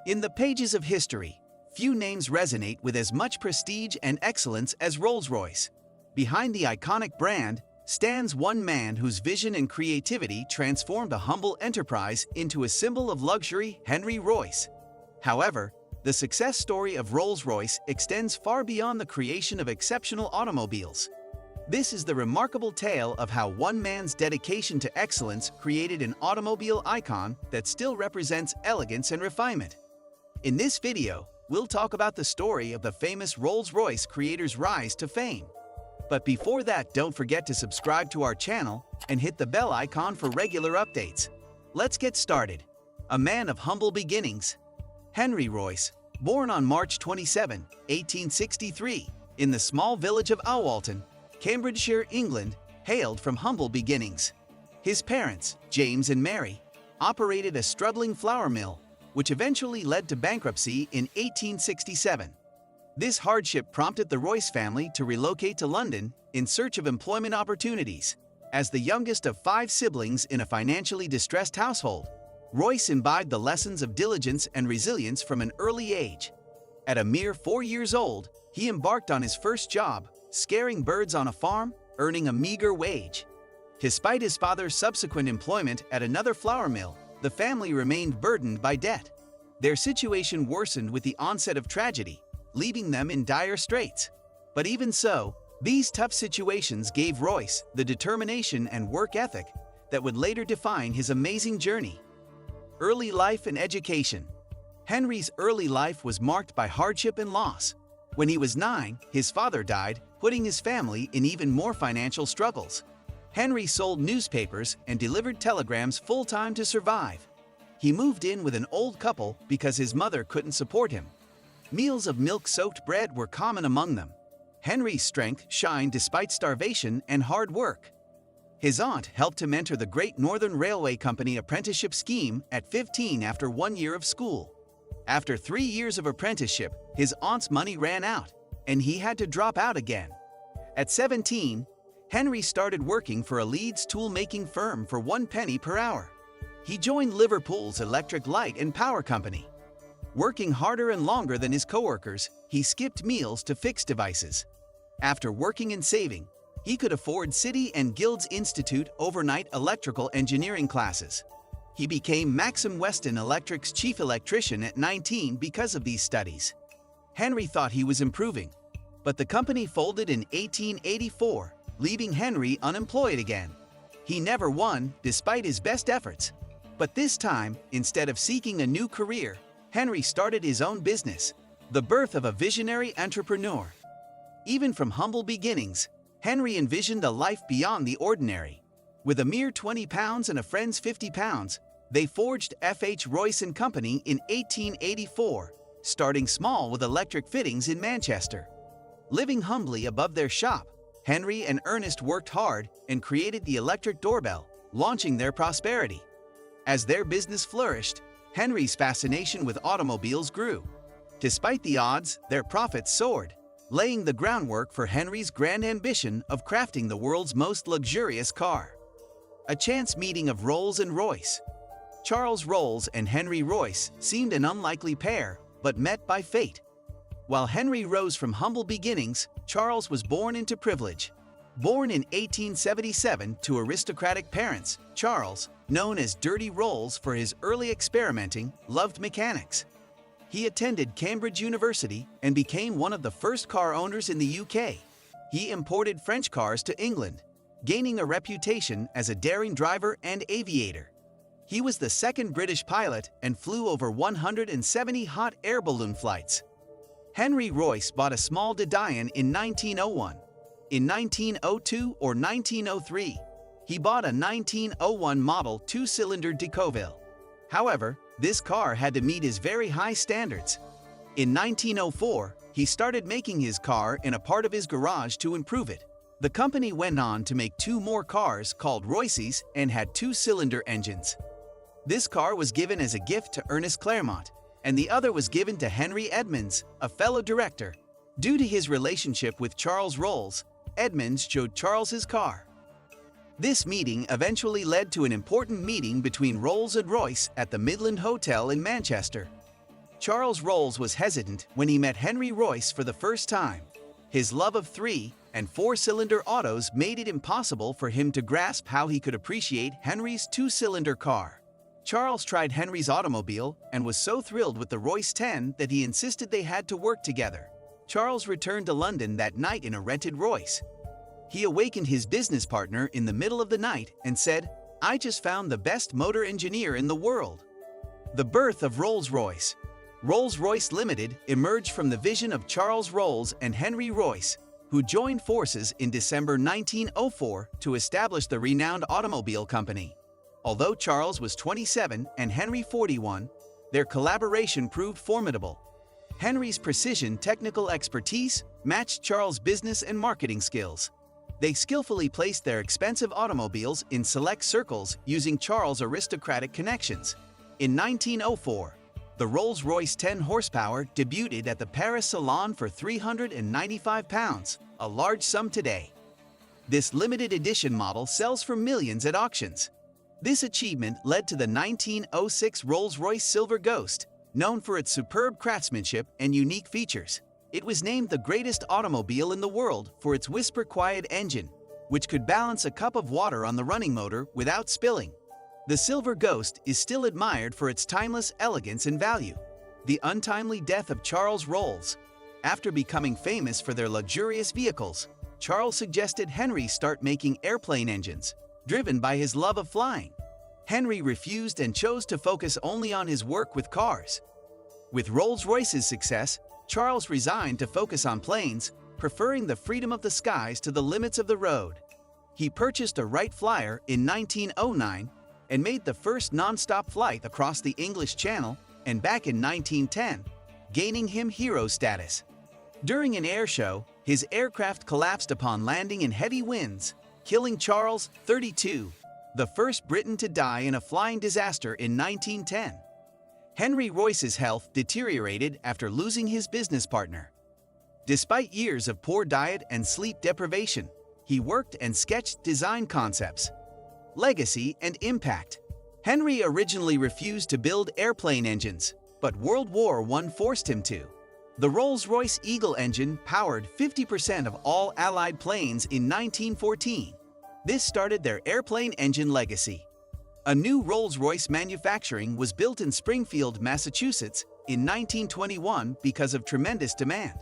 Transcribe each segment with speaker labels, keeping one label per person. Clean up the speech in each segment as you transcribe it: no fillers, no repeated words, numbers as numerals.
Speaker 1: In the pages of history, few names resonate with as much prestige and excellence as Rolls-Royce. Behind the iconic brand stands one man whose vision and creativity transformed a humble enterprise into a symbol of luxury, Henry Royce. However, the success story of Rolls-Royce extends far beyond the creation of exceptional automobiles. This is the remarkable tale of how one man's dedication to excellence created an automobile icon that still represents elegance and refinement. In this video, we'll talk about the story of the famous Rolls-Royce creator's rise to fame. But before that, don't forget to subscribe to our channel and hit the bell icon for regular updates. Let's get started. A man of humble beginnings. Henry Royce, born on March 27, 1863, in the small village of Owalton, Cambridgeshire, England, hailed from humble beginnings. His parents, James and Mary, operated a struggling flour mill, which eventually led to bankruptcy in 1867. This hardship prompted the Royce family to relocate to London in search of employment opportunities. As the youngest of 5 siblings in a financially distressed household, Royce imbibed the lessons of diligence and resilience from an early age. At a mere 4 years old, he embarked on his first job, scaring birds on a farm, earning a meager wage. Despite his father's subsequent employment at another flour mill, the family remained burdened by debt. Their situation worsened with the onset of tragedy, leaving them in dire straits. But even so, these tough situations gave Royce the determination and work ethic that would later define his amazing journey. Early life and education. Henry's early life was marked by hardship and loss. When he was 9, his father died, putting his family in even more financial struggles. Henry sold newspapers and delivered telegrams full-time to survive. He moved in with an old couple because his mother couldn't support him. Meals of milk-soaked bread were common among them. Henry's strength shined despite starvation and hard work. His aunt helped him enter the Great Northern Railway Company apprenticeship scheme at 15 after 1 year of school. After 3 years of apprenticeship, his aunt's money ran out, and he had to drop out again. At 17, Henry started working for a Leeds tool-making firm for 1 penny per hour. He joined Liverpool's Electric Light and Power Company. Working harder and longer than his co-workers, he skipped meals to fix devices. After working and saving, he could afford City and Guilds Institute overnight electrical engineering classes. He became Maxim Weston Electric's chief electrician at 19 because of these studies. Henry thought he was improving, but the company folded in 1884, leaving Henry unemployed again. He never won, despite his best efforts. But this time, instead of seeking a new career, Henry started his own business, the birth of a visionary entrepreneur. Even from humble beginnings, Henry envisioned a life beyond the ordinary. With a mere £20 and a friend's £50, they forged F.H. Royce & Company in 1884, starting small with electric fittings in Manchester. Living humbly above their shop, Henry and Ernest worked hard and created the electric doorbell, launching their prosperity. As their business flourished, Henry's fascination with automobiles grew. Despite the odds, their profits soared, laying the groundwork for Henry's grand ambition of crafting the world's most luxurious car. A chance meeting of Rolls and Royce. Charles Rolls and Henry Royce seemed an unlikely pair, but met by fate. While Henry rose from humble beginnings, Charles was born into privilege. Born in 1877 to aristocratic parents, Charles, known as Dirty Rolls for his early experimenting, loved mechanics. He attended Cambridge University and became one of the first car owners in the UK. He imported French cars to England, gaining a reputation as a daring driver and aviator. He was the second British pilot and flew over 170 hot air balloon flights. Henry Royce bought a small Didion in 1901. In 1902 or 1903, he bought a 1901 model 2-cylinder Decauville. However, this car had to meet his very high standards. In 1904, he started making his car in a part of his garage to improve it. The company went on to make 2 more cars called Royces and had 2-cylinder engines. This car was given as a gift to Ernest Claremont, and the other was given to Henry Edmonds, a fellow director. Due to his relationship with Charles Rolls, Edmonds showed Charles his car. This meeting eventually led to an important meeting between Rolls and Royce at the Midland Hotel in Manchester. Charles Rolls was hesitant when he met Henry Royce for the first time. His love of 3- and 4-cylinder autos made it impossible for him to grasp how he could appreciate Henry's 2-cylinder car. Charles tried Henry's automobile and was so thrilled with the Royce 10 that he insisted they had to work together. Charles returned to London that night in a rented Royce. He awakened his business partner in the middle of the night and said, "I just found the best motor engineer in the world." The birth of Rolls-Royce. Rolls-Royce Limited emerged from the vision of Charles Rolls and Henry Royce, who joined forces in December 1904 to establish the renowned automobile company. Although Charles was 27 and Henry 41, their collaboration proved formidable. Henry's precision technical expertise matched Charles' business and marketing skills. They skillfully placed their expensive automobiles in select circles using Charles' aristocratic connections. In 1904, the Rolls-Royce 10 horsepower debuted at the Paris Salon for £395, a large sum today. This limited edition model sells for millions at auctions. This achievement led to the 1906 Rolls-Royce Silver Ghost, known for its superb craftsmanship and unique features. It was named the greatest automobile in the world for its whisper-quiet engine, which could balance a cup of water on the running motor without spilling. The Silver Ghost is still admired for its timeless elegance and value. The untimely death of Charles Rolls. After becoming famous for their luxurious vehicles, Charles suggested Henry start making airplane engines, driven by his love of flying. Henry refused and chose to focus only on his work with cars. With Rolls-Royce's success, Charles resigned to focus on planes, preferring the freedom of the skies to the limits of the road. He purchased a Wright Flyer in 1909 and made the first non-stop flight across the English Channel and back in 1910, gaining him hero status. During an air show, his aircraft collapsed upon landing in heavy winds, killing Charles, 32, the first Briton to die in a flying disaster in 1910. Henry Royce's health deteriorated after losing his business partner. Despite years of poor diet and sleep deprivation, he worked and sketched design concepts. Legacy and impact. Henry originally refused to build airplane engines, but World War I forced him to. The Rolls-Royce Eagle engine powered 50% of all Allied planes in 1914. This started their airplane engine legacy. A new Rolls-Royce manufacturing was built in Springfield, Massachusetts in 1921 because of tremendous demand.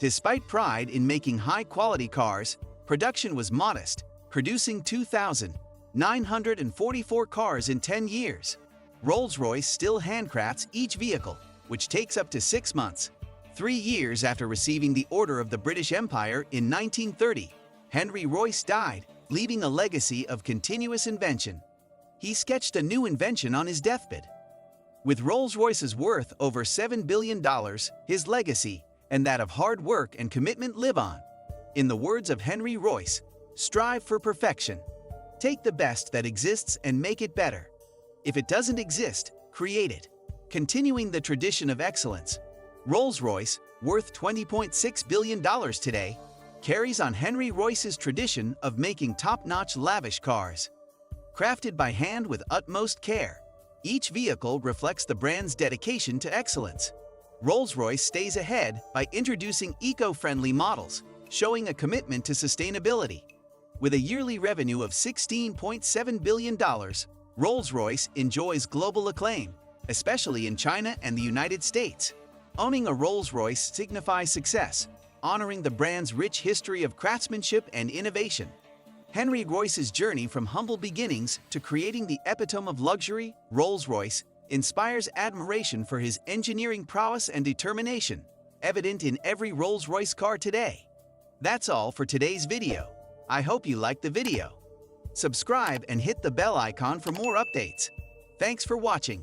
Speaker 1: Despite pride in making high-quality cars, production was modest, producing 2,944 cars in 10 years. Rolls-Royce still handcrafts each vehicle, which takes up to 6 months. 3 years after receiving the Order of the British Empire in 1930, Henry Royce died, leaving a legacy of continuous invention. He sketched a new invention on his deathbed. With Rolls-Royce's worth over $7 billion, his legacy and that of hard work and commitment live on. In the words of Henry Royce, strive for perfection. Take the best that exists and make it better. If it doesn't exist, create it. Continuing the tradition of excellence, Rolls-Royce, worth $20.6 billion today, carries on Henry Royce's tradition of making top-notch lavish cars. Crafted by hand with utmost care, each vehicle reflects the brand's dedication to excellence. Rolls-Royce stays ahead by introducing eco-friendly models, showing a commitment to sustainability. With a yearly revenue of $16.7 billion, Rolls-Royce enjoys global acclaim, especially in China and the United States. Owning a Rolls-Royce signifies success, honoring the brand's rich history of craftsmanship and innovation. Henry Royce's journey from humble beginnings to creating the epitome of luxury, Rolls-Royce, inspires admiration for his engineering prowess and determination, evident in every Rolls-Royce car today. That's all for today's video. I hope you liked the video. Subscribe and hit the bell icon for more updates. Thanks for watching.